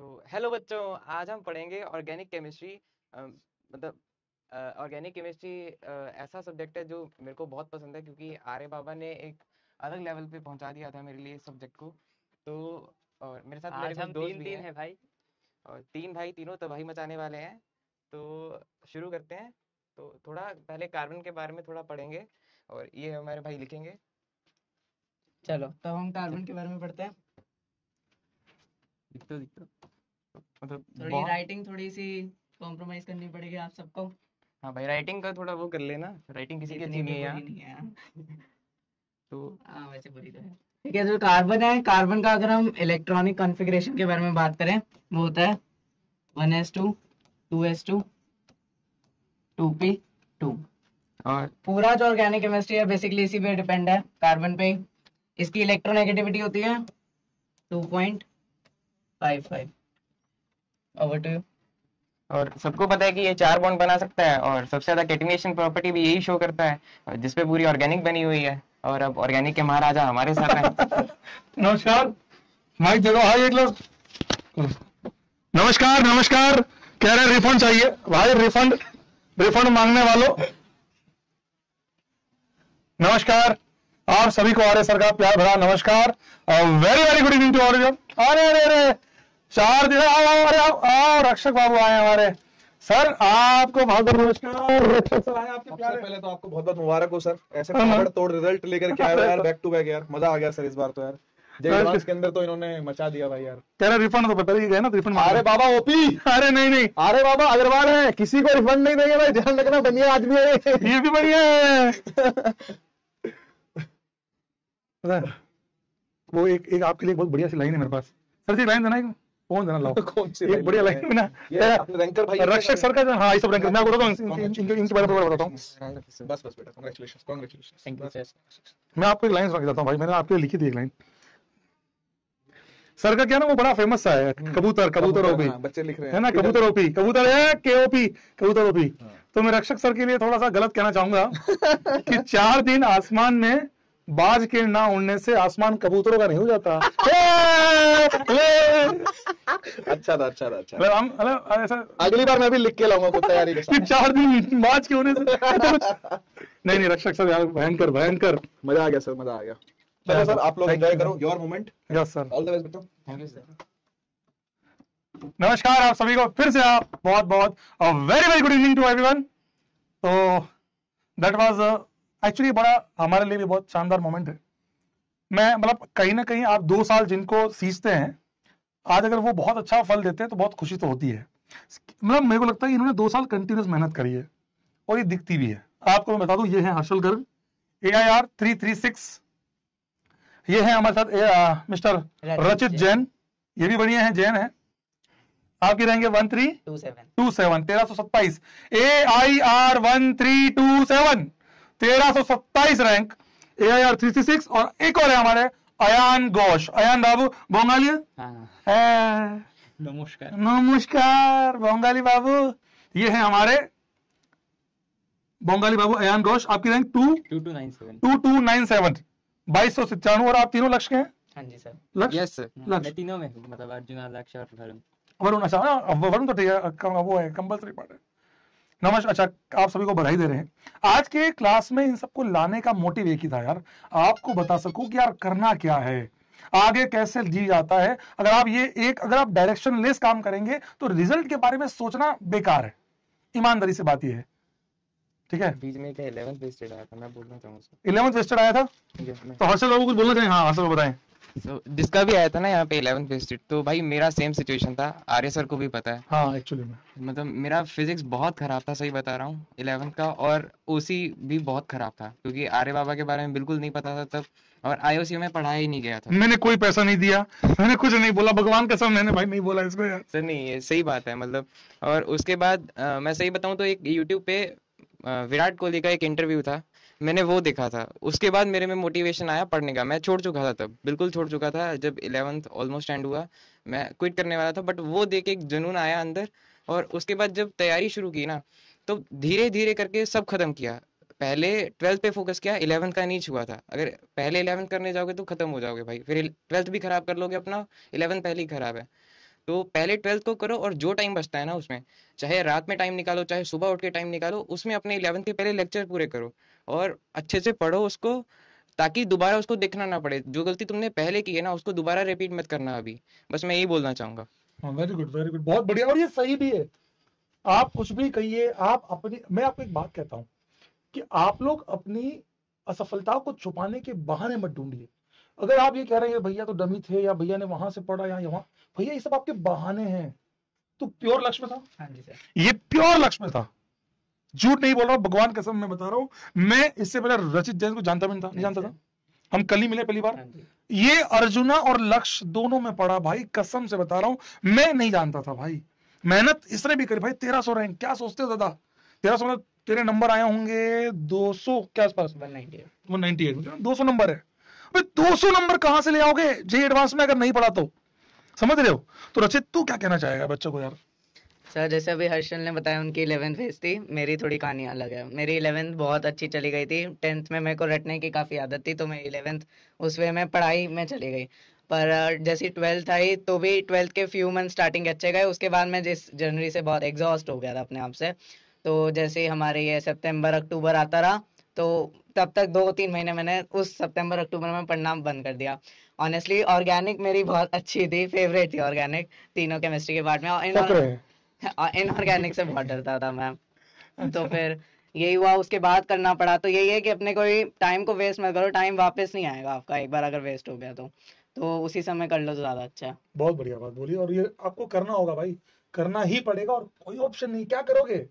तो हेलो बच्चों, आज हम पढ़ेंगे ऑर्गेनिक केमिस्ट्री। मतलब ऑर्गेनिक केमिस्ट्री ऐसा सब्जेक्ट है जो मेरे को बहुत पसंद है, क्योंकि आर्य बाबा ने एक अलग लेवल पे पहुंचा दिया था मेरे लिए इस सब्जेक्ट को। तो और मेरे साथ मेरे आज कुछ हम दोस्त तीन भी तीन हैं, है भाई। और तीन भाई तीनों तबाही मचाने वाले हैं। तो शुरू करते हैं। तो थोड़ा पहले कार्बन के बारे में थोड़ा पढ़ेंगे, और ये हमारे भाई लिखेंगे। चलो तो हम कार्बन के बारे में पढ़ते हैं। दिखते दिखते मतलब थोड़ी बहुत। राइटिंग थोड़ी सी कॉम्प्रोमाइज करनी पड़ेगी आप सबको। हाँ भाई, राइटिंग का थोड़ा वो कर लेना, राइटिंग किसी की इतनी अच्छी नहीं भी है बुरी यहाँ। नहीं है हाँ। तो हाँ, वैसे बुरी तो है। ठीक है, जो कार्बन है, कार्बन का अगर हम इलेक्ट्रॉनिक कॉन्फ़िगरेशन के बारे में बात करें, वो होता है 1s2 2s2 2p2। और पूरा जो ऑर्गेनिक केमिस्ट्री है बेसिकली इसी पे डिपेंड है, कार्बन पे। इसकी इलेक्ट्रोनेगेटिविटी होती है 2.55। Over to you. और सबको पता है कि ये चार बॉन्ड बना सकता है, और सबसे ज्यादा कैटिनेशन प्रॉपर्टी भी यही शो करता है, और जिसपे पूरी ऑर्गेनिक बनी हुई है। और अब ऑर्गेनिक के महाराजा हमारे साथ हैं। नमस्कार। माइक दे दो भाई एक लोग। नमस्कार नमस्कार। कह रहे रिफंड चाहिए भाई, रिफंड रिफंड मांगने वालों नमस्कार। आप सभी को आर्य सर का प्यार भरा नमस्कार। Very very good evening to all. अरे अरे अरे, 4 दिन आओ आओ, अरे आओ आओ, रक्षक बाबू आए हमारे। सर आपको बहुत बहुत नमस्कार। रक्षक सर आए आपके सबसे प्यारे। पहले तो आपको बहुत बहुत मुबारक हो सर, ऐसे हाँ, हाँ। ताबड़तोड़ रिजल्ट लेकर के आए हो यार, बैक टू बैक यार, मजा आ गया सर इस बार तो यार। जे एडवांस के अंदर तो इन्होंने मचा दिया भाई यार। कह रहे रिफंड तो पहले ही गए ना, रिफंड अरे बाबा ओपी, अरे नहीं नहीं, अरे बाबा अग्रवाल है, किसी को रिफंड नहीं देंगे भाई, ध्यान रखना, बढ़िया आदमी है ये भी बढ़िया है। पता है, वो एक आपके लिए एक बहुत बढ़िया सी लाइन है मेरे पास। सर जी लाइन देना, एक फोन देना लाओ। कौन सी एक बढ़िया लाइन है ना, ये अपने रैंकर भाई रक्षक सर का हाँ ये सब रैंकर मैं बताता हूँ, इनके बारे में बताता हूँ। बस बस बेटा, congratulations congratulations. Thank you sir. मैं आपको एक लाइन सुना के देता हूँ भाई, मैंने आपके लिए लिखी थी एक लाइन। सर का क्या ना, वो बड़ा फेमस सा है, कबूतर कबूतर ओपी हाँ, बच्चे लिख रहे है हैं ना, कबूतर ओपी, कबूतर है केओपी, कबूतर ओपी। तो मैं रक्षक सर के लिए थोड़ा सा गलत कहना चाहूंगा कि 4 दिन आसमान में बाज के ना उड़ने से आसमान कबूतरों का नहीं हो जाता। अच्छा था अच्छा था अच्छा था। मतलब हम मतलब ऐसा अगली बार मैं भी लिख के लाऊंगा कुछ तैयारी के कि साथ। 4 दिन बाज के होने से नहीं नहीं, रक्षक सर यार भयंकर भयंकर। मजा आ गया सर, मजा आ गया। चलो सर, आप लोग Thank एंजॉय you. करो your moment. Yes sir. All the best बेटा। Thank you sir. नमस्कार आप सभी को फिर से, आप बहुत बहुत very very good evening to everyone. तो दैट वाज एक्चुअली बड़ा हमारे लिए भी बहुत शानदार मोमेंट है। मैं मतलब कहीं ना कहीं आप 2 साल जिनको सींचते हैं, आज अगर वो बहुत अच्छा फल देते हैं तो बहुत खुशी तो होती है। मतलब मेरे को लगता है कि इन्होंने 2 साल कंटिन्यूस मेहनत करी है, और ये दिखती भी है। आपको मैं बता दूं, ये है हर्षल गर्ग AIR 336। ये है हमारे साथ मिस्टर रचित जैन, ये भी बढ़िया है, जैन है। आपके रहेंगे 1327 1327 AIR 1327 1327 रैंक AIR 336। और एक और है हमारे अयान घोष, अयान बाबू बंगाली। हाँ, नमस्कार। नमस्कार बंगाली बाबू। ये है हमारे बंगाली बाबू अयान घोष। आपकी रैंक 2297। 2297 2297। और आप तीनों लक्ष्य के हैं? हाँ जी सर। लक्ष्य यस सर। मैं लक्ष्य तीनों में हूँ, मतलब अर्जुन, लक्ष्य और वरुण। वरुण। अच्छा वरुण तो ठीक है, वो है कंपल्सरी पार्ट है। नमस्कार। अच्छा, आप सभी को बधाई दे रहे हैं। आज के क्लास में इन सबको लाने का मोटिव एक ही था यार, आपको बता सकूं कि यार करना क्या है, आगे कैसे जी जाता है। अगर आप डायरेक्शन लेस काम करेंगे तो रिजल्ट के बारे में सोचना बेकार है। ईमानदारी से बात यह है, ठीक है। बीच में क्या 11th वेस्टेड आया था, मैं बोलना चाहूंगा 11th वेस्टेड आया था, सर। तो हर्षल बाबू कुछ बोलना चाहिए। हाँ हर्षल बाबू बताएं। जिसका भी आया था ना यहाँ पे 11th वेस्टेड, तो भाई मेरा सेम सिचुएशन था, आर्य सर को भी पता है। हाँ एक्चुअली में मतलब मेरा फिजिक्स बहुत खराब था, सही बता रहा हूँ, 11th का। और ओसी भी बहुत खराब था, क्योंकि आर्य बाबा के बारे में बिल्कुल नहीं पता था तब, और आईओसी में पढ़ाया ही नहीं गया था। मैंने कोई पैसा नहीं दिया, मैंने कुछ नहीं बोला, भगवान कसम मैंने भाई नहीं बोला इसको यार। सर नहीं, ये सही बात है मतलब। और उसके बाद मैं सही बताऊं तो एक यूट्यूब पे विराट कोहली का एक इंटरव्यू था, मैंने वो देखा था। उसके बाद मेरे में मोटिवेशन आया पढ़ने का। मैं छोड़ चुका था तब, बिल्कुल छोड़ चुका था, जब 11th ऑलमोस्ट एंड हुआ मैं क्विट करने वाला था, बट वो देख के एक जुनून आया अंदर। और उसके बाद जब तैयारी शुरू की ना, तो धीरे धीरे करके सब खत्म किया। पहले 12th पे फोकस किया, 11th का नहीं छुआ था। अगर पहले 11th करने जाओगे तो खत्म हो जाओगे भाई, फिर 12th भी खराब कर लोगे अपना, 11th पहले ही खराब है। तो पहले 12th को करो, और जो टाइम बचता है ना उसमें, चाहे रात में टाइम निकालो चाहे सुबह उठ के टाइम निकालो, उसमें अपने 11th के पहले लेक्चर पूरे करो और अच्छे से पढ़ो उसको, ताकि दोबारा उसको देखना ना पड़े। जो गलती तुमने पहले की है ना उसको दोबारा रिपीट मत करना अभी। बस मैं यही बोलना चाहूंगा। हाँ, वेरी गुड, वेरी गुड, बहुत बढ़िया। और ये सही भी है, आप कुछ भी कहिए, आप अपनी, मैं आपको एक बात कहता हूँ कि आप लोग अपनी असफलताओं को छुपाने के बहाने मत ढूंढिए। अगर आप ये कह रहे हैं भैया तो डमी थे, या भैया ने वहां से पढ़ा या यहाँ, भैया ये सब आपके बहाने हैं। तो प्योर लक्ष्य में था, हाँ जी सर। ये प्योर लक्ष्य में था, झूठ नहीं बोल रहा हूँ, भगवान कसम मैं बता रहा हूँ। मैं इससे पहले रचित जैन को जानता भी नहीं था, नहीं जानता था, हम कल ही मिले पहली बार। हाँ जी। ये अर्जुना और लक्ष्य दोनों में पढ़ा भाई, कसम से बता रहा हूँ, मैं नहीं जानता था भाई। मेहनत इसने भी करी भाई। 1300 रैंक, क्या सोचते हो दादा? 1300 में तेरे नंबर आए होंगे 200 के आसपास, 198, 200 नंबर है। 200 नंबर कहां से ले आओगे जे एडवांस में अगर नहीं पढ़ा तो? समझ रहे हो? तो रचित तू क्या कहना चाहेगा बच्चों को यार? सर जैसे अभी हर्षल ने बताया उनकी 11th फेज थी, मेरी थोड़ी कहानी अलग है। मेरी 11th बहुत अच्छी चली गई थी। 10th में मेरे को रटने की काफ़ी आदत थी, तो मैं 11th उस वे में पढ़ाई में चली गई। पर जैसे 12th आई तो भी 12th के फ्यू मंथ स्टार्टिंग अच्छे गए। उसके बाद मैं जिस जनवरी से बहुत एग्जॉस्ट हो गया था अपने आप से। तो जैसे ही हमारे ये सितंबर अक्टूबर आता रहा, तो तब तक 2-3 महीने मैंने उस सितंबर अक्टूबर में पढ़ना बंद कर दिया। ऑनेस्टली ऑर्गेनिक मेरी बहुत अच्छी थी, फेवरेट थी ऑर्गेनिक, तीनों केमिस्ट्री के पार्ट में। इनऑर्गेनिक से बहुत डरता था मैं। तो फिर यही हुआ, उसके बाद करना पड़ा। तो यही है कि अपने कोई टाइम को वेस्ट मत करो, टाइम वापस नहीं आएगा आपका, एक बार अगर वेस्ट हो गया तो उसी समय कर लो तो ज्यादा अच्छा है। बहुत बढ़िया बात बोली, और ये आपको करना होगा भाई, करना ही पड़ेगा, और कोई ऑप्शन नहीं। क्या करोगे?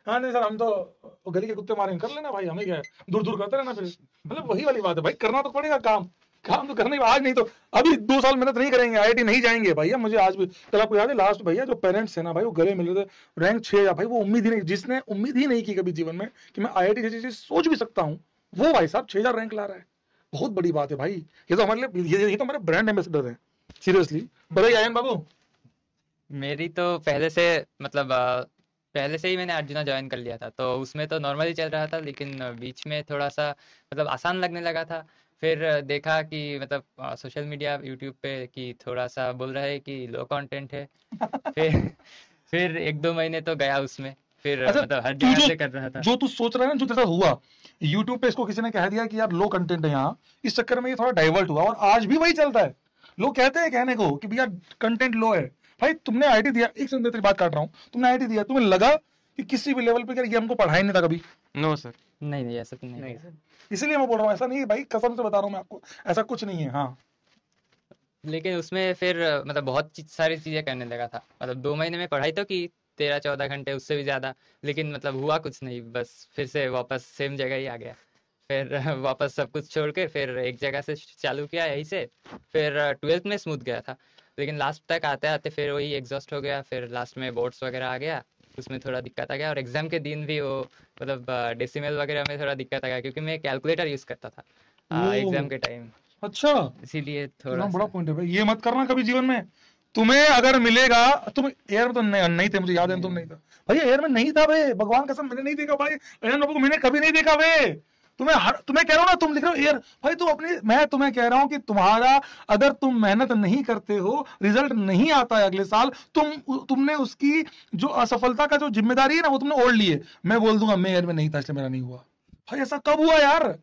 हाँ नहीं सर, हम तो गली के कुत्ते मारेंगे, कर लेना भाई, हमें क्या है, दूर दूर करते रहना। फिर मतलब वही वाली बात है भाई, करना तो पड़ेगा काम, काम तो करना ही। आज नहीं तो अभी 2 साल मेहनत नहीं करेंगे, आईआईटी नहीं जाएंगे भैया। मुझे आज भी कल, आपको याद है लास्ट भैया जो पेरेंट्स है ना भाई, वो गले मिले थे, रैंक 6 या भाई, वो उम्मीद ही नहीं, जिसने उम्मीद ही नहीं की कभी जीवन में कि मैं आईआईटी जैसी चीज सोच भी सकता हूँ, वो भाई साहब 6000 रैंक ला रहा है। बहुत बड़ी बात है भाई, ये तो हमारे लिए, ये तो हमारे ब्रांड एम्बेसडर है सीरियसली। बताइए आयन बाबू। मेरी तो पहले से मतलब पहले से ही मैंने अर्जुना ज्वाइन कर लिया था, तो उसमें तो नॉर्मली चल रहा था, लेकिन बीच में थोड़ा सा मतलब आसान लगने लगा था। फिर देखा कि मतलब सोशल मीडिया यूट्यूब पे कि थोड़ा सा बोल रहा है कि लो कंटेंट है। फिर फिर 1-2 महीने तो गया उसमें, फिर अच्छा, मतलब हर तू जगह जो से कर रहा था। जो तू सोच रहा है ना, जो तेरे साथ हुआ यूट्यूब पे, इसको किसी ने कह दिया कि यार लो कंटेंट है यहाँ, इस चक्कर में ये थोड़ा डाइवर्ट हुआ, और आज भी वही चलता है। लोग कहते हैं कहने को कि भैया कंटेंट लो है। भाई तुमने आईटी दिया, एक सेकंड तेरी बात काट रहा हूँ, तुमने आईटी दिया, तुम्हें लगा कि किसी भी लेवल पे यार ये हमको पढ़ाई नहीं था कभी? No sir. नहीं ऐसा तो नहीं। इसीलिए मैं बोल रहा हूँ, ऐसा नहीं है भाई, कसम से बता रहा हूँ मैं आपको, ऐसा कुछ नहीं है। हाँ लेकिन उसमें फिर मतलब बहुत सारी चीजें करने लगा था। मतलब 2 महीने में पढ़ाई तो की 13-14 घंटे, उससे भी ज्यादा, लेकिन मतलब हुआ कुछ नहीं। बस फिर से वापस सेम जगह ही आ गया। फिर वापस सब कुछ छोड़ के फिर एक जगह से चालू किया यहीं से। फिर 12th में स्मूथ गया था, लेकिन लास्ट तक आते आते फिर वही एग्जॉस्ट हो गया। फिर लास्ट में बोर्ड्स वगैरह आ गया, उसमें थोड़ा दिक्कत आ गया। और एग्जाम के दिन भी वो मतलब डेसिमल वगैरह में थोड़ा दिक्कत आ गया, क्योंकि मैं कैलकुलेटर यूज करता था एग्जाम के टाइम, अच्छा, इसीलिए इतना थोड़ा बड़ा सा। पॉइंट है भाई। ये मत करना कभी जीवन में। तुम्हें अगर मिलेगा, तुम एयर में तो नहीं थे, मुझे याद है तुम नहीं था भैया, एयर में नहीं था भाई, भगवान कसम मैंने नहीं देखा भाई, एयर बाबू को मैंने कभी नहीं देखा भाई। तुम्हें कह रहा हूँ ना, तुम लिख रहे हो एयर भाई, तुम अपनी, मैं तुम्हें कह रहा हूँ कि तुम्हारा, अगर तुम मेहनत नहीं करते हो, रिजल्ट नहीं आता है अगले साल, तुमने उसकी जो असफलता का जो जिम्मेदारी है ना, वो तुमने ओढ़ ली है। मैं बोल दूंगा मैं एयर में नहीं था इसलिए मेरा नहीं हुआ। भाई ऐसा कब हुआ यार?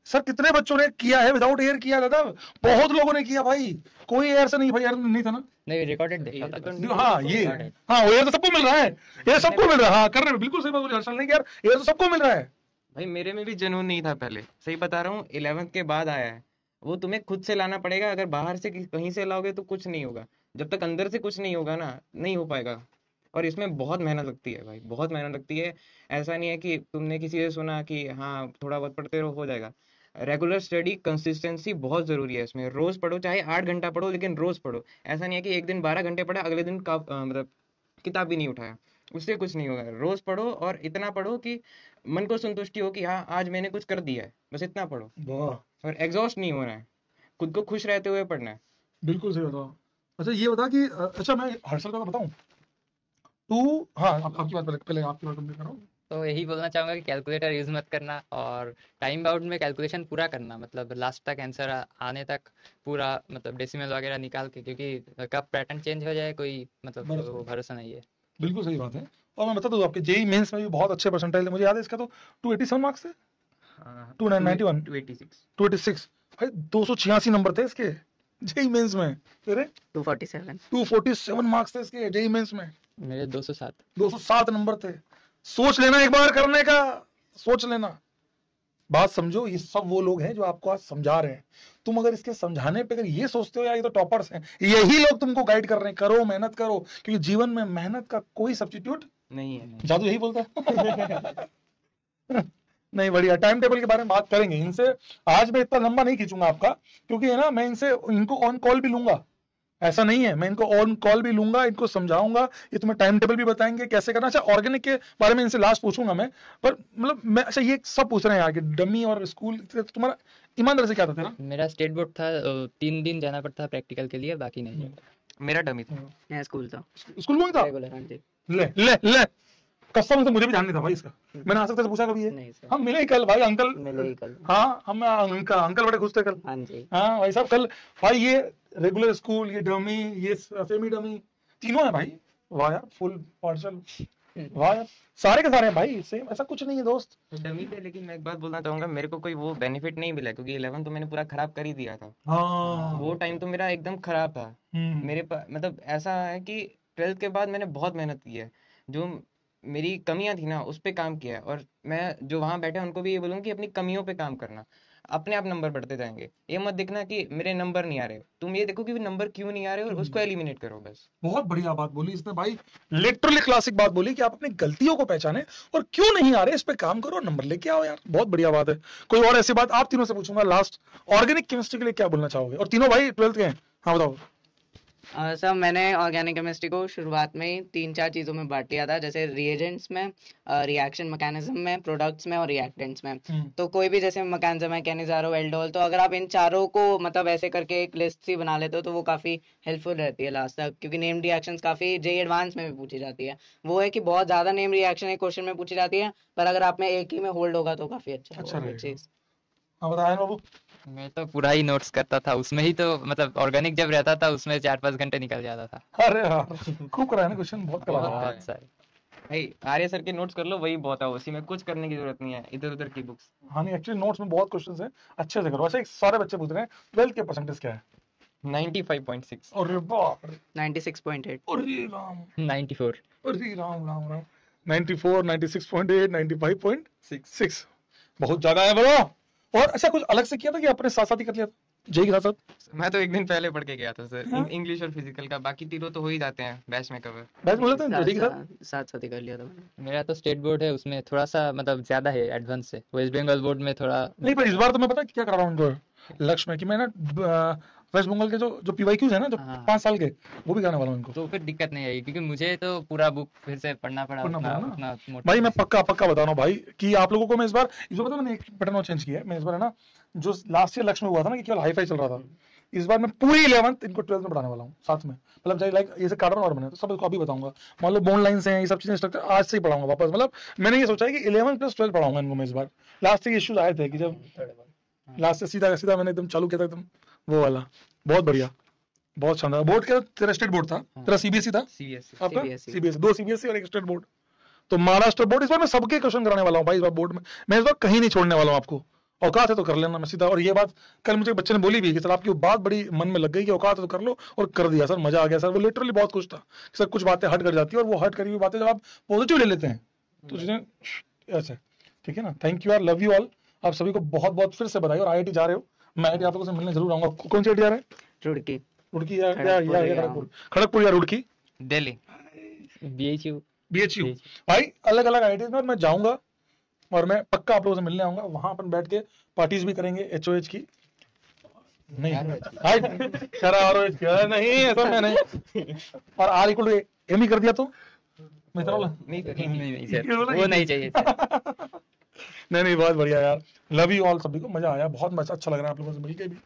सर कितने बच्चों ने किया है विदाउट एयर किया दादा, बहुत लोगों ने किया भाई, कोई एयर से नहीं। भाई एयर नहीं था ना? नहीं, रिकॉर्डेड देखा था बस। हाँ ये, हाँ एयर तो सबको मिल रहा है, ये सबको मिल रहा है। हाँ कर रहे हैं, बिल्कुल सही बात बोली हर्षल ने कि यार एयर तो सबको मिल रहा है। भाई मेरे में भी जुनून नहीं था पहले, सही बता रहा हूँ, 11th के बाद आया है। वो तुम्हें खुद से लाना पड़ेगा, अगर बाहर से कहीं से लाओगे तो कुछ नहीं होगा। जब तक अंदर से कुछ नहीं होगा ना, नहीं हो पाएगा। और इसमें बहुत मेहनत लगती है भाई, बहुत मेहनत लगती है। ऐसा नहीं है कि तुमने किसी से सुना कि हाँ थोड़ा बहुत पढ़ते रहो हो जाएगा। रेगुलर स्टडी, कंसिस्टेंसी बहुत जरूरी है इसमें। रोज पढ़ो, चाहे 8 घंटा पढ़ो, लेकिन रोज पढ़ो। ऐसा नहीं है कि एक दिन 12 घंटे पढ़ा, अगले दिन का मतलब किताब भी नहीं उठाया, उससे कुछ नहीं होगा। रोज पढ़ो, और इतना पढ़ो कि मन को संतुष्टि हो कि हाँ आज मैंने कुछ कर दिया है, बस इतना पढ़ो। वाह, और एग्जॉस्ट नहीं होना है, खुद को खुश रहते हुए पढ़ना है। बिल्कुल सही बताओ। अच्छा ये बता कि, अच्छा मैं हर्षल का बताऊं, तू, हाँ आपकी बात पहले आपकी बात कंप्लीट करो। तो यही बोलना चाहूंगा कि कैलकुलेटर यूज मत करना, और टाइम बाउंड में कैलकुलेशन पूरा करना, मतलब लास्ट तक आंसर आने तक पूरा, मतलब डेसिमल वगैरह निकाल के, क्योंकि कब पैटर्न चेंज हो जाए कोई मतलब भरोसा वो नहीं। भरोसा नहीं है। बिल्कुल सही बात है। और मैं बता दूं आपके जेई मेंस में भी बहुत अच्छे परसेंटाइल है, मुझे याद है इसका तो 287 मार्क्स थे, 291, 286 भाई, 286 नंबर थे इसके जेई मेंस में। तेरे 247। 247 मार्क्स थे इसके जेई मेंस में, मेरे 207। 207 नंबर थे। सोच लेना एक बार करने का, सोच लेना। बात समझो, ये सब वो लोग हैं जो आपको आज समझा रहे हैं। तुम अगर इसके समझाने पे अगर ये सोचते हो यार ये तो टॉपर्स हैं, यही लोग तुमको गाइड कर रहे हैं, करो मेहनत करो, क्योंकि जीवन में मेहनत का कोई सब्स्टिट्यूट नहीं है। जादू यही बोलता है। नहीं, बढ़िया। टाइम टेबल के बारे में बात करेंगे इनसे। आज मैं इतना लंबा नहीं खींचूंगा आपका, क्योंकि है ना, मैं इनको ऑन कॉल भी लूंगा, ऐसा नहीं है, मैं इनको ऑन कॉल भी लूंगा, इनको समझाऊंगा, ये तुम्हें टाइम टेबल भी बताएंगे कैसे करना। अच्छा, ऑर्गेनिक के बारे में इनसे लास्ट पूछूंगा मैं, पर मतलब मैं, अच्छा ये सब पूछ रहे हैं यार कि डमी और स्कूल, तुम्हारा ईमानदारी से क्या था तेरा? मेरा स्टेट बोर्ड था, 3 दिन जाना पड़ता था प्रैक्टिकल के लिए, बाकी नहीं। मेरा डमी था। मैं स्कूल था, स्कूल में ही था? रेगुलर। हाँ जी। ले ले ले, कसम से मुझे भी ध्यान नहीं था भाई इसका। मैंने आज तक से पूछा कभी है? नहीं सर, हम मिले ही कल भाई, अंकल। मिले ही कल। हाँ, हम अंकल बड़े खुश थे कल। हाँ जी। हाँ भाई साहब, कल भाई ये रेगुलर स्कूल, ये डमी, ये सेमी डमी, तीनों है भाई। वाह यार, फुल पार्सल, वाह यार, सारे के सारे हैं भाई, सेम, ऐसा कुछ नहीं है दोस्त। डमी थे, लेकिन मैं एक बात बोलना चाहूंगा, मेरे को कोई वो बेनिफिट नहीं मिला, क्योंकि 11 तो मैंने पूरा खराब कर ही दिया था। हाँ, वो टाइम तो मेरा एकदम खराब था। मेरे पास मतलब ऐसा है कि 12th के बाद मैंने बहुत मेहनत की है, जो मेरी कमियां थी ना उस पे काम किया है। और मैं जो वहां बैठे हैं उनको भी ये बोलूंगा कि अपनी कमियों पे काम करना, अपने आप नंबर बढ़ते जाएंगे। ये मत देखना कि मेरे नंबर नहीं आ रहे, तुम ये देखो कि नंबर क्यों नहीं आ रहे और उसको एलिमिनेट करो बस। बहुत बढ़िया बात बोली इसने भाई, लिटरली क्लासिक बात बोली कि आप अपनी गलतियों को पहचाने और क्यों नहीं आ रहे इस पे काम करो, नंबर लेके आओ यार। बहुत बढ़िया बात है। कोई और ऐसी बात आप तीनों से पूछूंगा लास्ट, ऑर्गेनिक केमिस्ट्री के लिए क्या बोलना चाहोगे? और तीनों भाई 12th के हैं। हाँ बताओ। सर, मैंने ऑर्गेनिक केमिस्ट्री को शुरुआत में ही 3-4 चीज़ों में बांट दिया था, जैसे रिएजेंट्स में, रिएक्शन मैकेनिज्म में, प्रोडक्ट्स में और रिएक्टेंट्स में। तो कोई भी जैसे मैकेनिज्म है, कैनिजारो, एल्डोल, तो अगर आप इन चारों को मतलब ऐसे करके एक लिस्ट सी बना लेते हो तो वो काफ़ी हेल्पफुल रहती है लास्ट तक, क्योंकि नेम रिएक्शंस काफ़ी जेई एडवांस में भी पूछी जाती है। वो है कि बहुत ज़्यादा नेम रिएक्शन एक क्वेश्चन में पूछी जाती है, पर अगर आप में एक ही में होल्ड होगा तो काफ़ी अच्छा अच्छा होगा रहेगा। चीज़। हाँ बताया बाबू। मैं तो पूरा ही नोट्स करता था उसमें ही, तो मतलब ऑर्गेनिक जब रहता था उसमें 4-5 घंटे निकल जाता था। अरे यार, खूब कराया ना क्वेश्चन, बहुत कराया। बहुत सारे। भाई आर्य सर के नोट्स कर लो, वही बहुत है, उसी में कुछ करने की जरूरत नहीं है इधर उधर की बुक्स। हाँ नहीं, एक्चुअली नोट्स में बहुत क्वेश्चंस हैं, अच्छे से करो। वैसे सारे बच्चे पूछ रहे हैं 12th के परसेंटेज क्या है? 95.6। अरे बाप रे, 96.8। अरे राम, 94। अरे राम राम राम, 94, 96.8, 95.6, बहुत ज्यादा है ब्रो। और अच्छा, कुछ अलग से किया था कि अपने साथ साथ ही कर लिया था जेई के साथ साथ? मैं तो एक दिन पहले पढ़ के गया था सर, इंग्लिश और फिजिकल का, बाकी तीनों तो हो ही जाते हैं बैच में कवर। बैच बोले थे जेई के साथ? साथ साथ ही कर लिया था मैंने। मेरा तो स्टेट बोर्ड है, उसमें थोड़ा सा मतलब ज्यादा है, एडवांस है। वेस्ट बंगाल बोर्ड में थोड़ा नहीं, पर इस बार तो मैं पता है क्या कर रहा हूँ उनको लक्ष्य में, कि मैं ना वेस्ट बंगाल के जो पीवाईक्यूज है ना, जो हाँ। 5 साल के, वो भी कराने वाला हूँ इनको। तो फिर दिक्कत नहीं आई, क्योंकि मुझे तो पूरा बुक फिर से पढ़ना पड़ा, पढ़ना उतना पड़ा ना। उतना मोटा भाई मैं नहीं। पक्का बता रहा हूँ भाई कि आप लोगों को मैं इस बार पता, मैंने एक पैटर्न और चेंज किया है। मैं इस बार है ना, जो लास्ट ईयर लक्ष्य में हुआ था ना कि केवल हाई फाई चल रहा था, इस बार मैं पूरी 11th इनको 12th में पढ़ाने वाला हूँ साथ में। मतलब चाहे लाइक ये कार्बन और बने तो सब इसको अभी बताऊंगा, मान लो बोन लाइन्स हैं, ये सब चीजें स्ट्रक्चर आज से ही पढ़ाऊंगा वापस। मतलब मैंने ये सोचा है कि 11 प्लस 12 पढ़ाऊंगा इनको मैं इस बार। लास्ट से इश्यूज आए थे कि जब लास्ट से सीधा सीधा मैंने एकदम चालू किया था एकदम वो वाला। बहुत बढ़िया, बहुत शानदार। बोर्ड क्या तेरा? स्टेट बोर्ड था तेरा? सीबीएसई था सीबीएसई। आपका? CBSE। सीबीएसई, 2 सीबीएसई और एक स्टेट बोर्ड। तो महाराष्ट्र बोर्ड इस बार मैं सबके क्वेश्चन कराने वाला हूँ भाई इस बार बोर्ड में। मैं इस बार कहीं नहीं छोड़ने वाला हूँ आपको, औकात है तो कर लेना, मैं सीधा। और ये बात कल मुझे बच्चे ने बोली भी कि सर आपकी बात बड़ी मन में लग गई कि औकात है तो कर लो, और कर दिया सर, मजा आ गया सर। वो लिटरली बहुत खुश था कि सर कुछ बातें हट कर जाती है, और वो हट करी हुई बातें जब आप पॉजिटिव ले लेते हैं तो चीजें ऐसे, ठीक है ना। थैंक यू यार, लव यू ऑल। आप सभी को बहुत बहुत फिर से बधाई। और आईआईटी जा रहे हो, मैं आईआईटी आप लोगों से मिलने जरूर आऊंगा। कौन सी आईआईटी जा रहे हैं? रुड़की। रुड़की या खड़गपुर या खड़गपुर? खड़गपुर या रुड़की? दिल्ली। बीएचयू। बीएचयू। भाई अलग अलग आईआईटी में मैं जाऊंगा, और मैं पक्का आप लोगों से मिलने आऊंगा। वहां अपन बैठ के पार्टीज भी करेंगे एचओएच की। नहीं हाय ROH की नहीं, ऐसा मैं नहीं। और R इक्वल टू एम ही कर दिया तो मित्रों नहीं सर, नहीं सर, ये बोला वो नहीं चाहिए सर। नहीं नहीं, बहुत बढ़िया यार, लव यू ऑल। सभी को मजा आया, बहुत मजा, अच्छा लग रहा है आप लोगों से मिलके भी।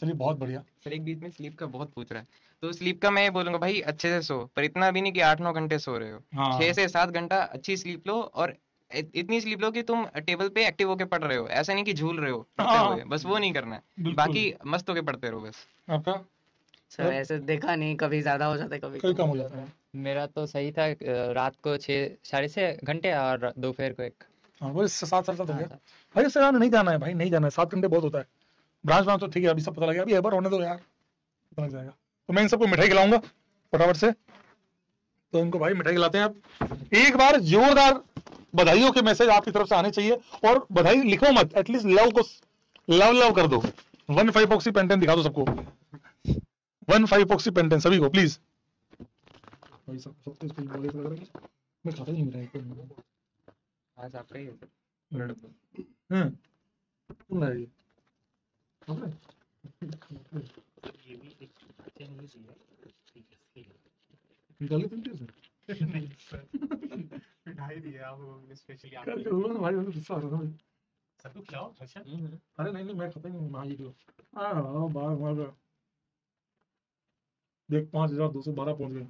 चलिए बहुत बढ़िया। सर एक बीच में स्लीप का बहुत पूछ रहा है, तो स्लीप का मैं ये बोलूंगा भाई अच्छे से सो, पर इतना भी नहीं कि 8-9 घंटे सो रहे हो। हाँ। 6 से 7 घंटा अच्छी स्लीप लो, और इतनी स्लीप लो कि तुम टेबल पे एक्टिव होके पढ़ रहे हो, ऐसा नहीं कि झूल रहे हो पढ़ते हाँ हुए, बस वो नहीं करना है, बिल्कुल। बाकी मस्त होके पढ़ते रहो बस। आपका सर ऐसे देखा नहीं, कभी ज्यादा हो जाता है कभी कई कम कम हो जाता है। मेरा तो सही था, रात को 6 साढ़े 6 घंटे और दोपहर को 1। हाँ वो 7 साल हो गया हाँ। भाई, इससे ज्यादा नहीं जाना है भाई, नहीं जाना है, 7 घंटे बहुत होता है। ब्रांच ब्रांच तो ठीक है, अभी सब पता लग गया, अभी एक बार होने दो यार, पता लग जाएगा। तो मैं इन सबको मिठाई खिलाऊंगा फटाफट से, तो इनको भाई मिठाई खिलाते हैं आप। एक बार जोरदार बधाइयों के मैसेज आपकी तरफ से आने चाहिए, और बधाई लिखो मत, एटलीस्ट लव को लव लव कर दो। 1 5 पेंटेन दिखा दो सबको, 1 5 पेंटेन सभी को प्लीज। भाई सब सबको इसको बोले तो लग रहा है मैं खाता ही नहीं मिठाई को। आज आपका ही है सर। नहीं निकाले प्रिंटर से नहीं सर, मिठाई दी है आप स्पेशली क्या आपके करूँगा भाई, मुझे गुस्सा आ रहा था भाई। सबको खिलाओ हर्षल। अरे नहीं नहीं मैं खाता ही नहीं, हाँ ये लो। हाँ बाहर मार देख 5212 पहुंच गए।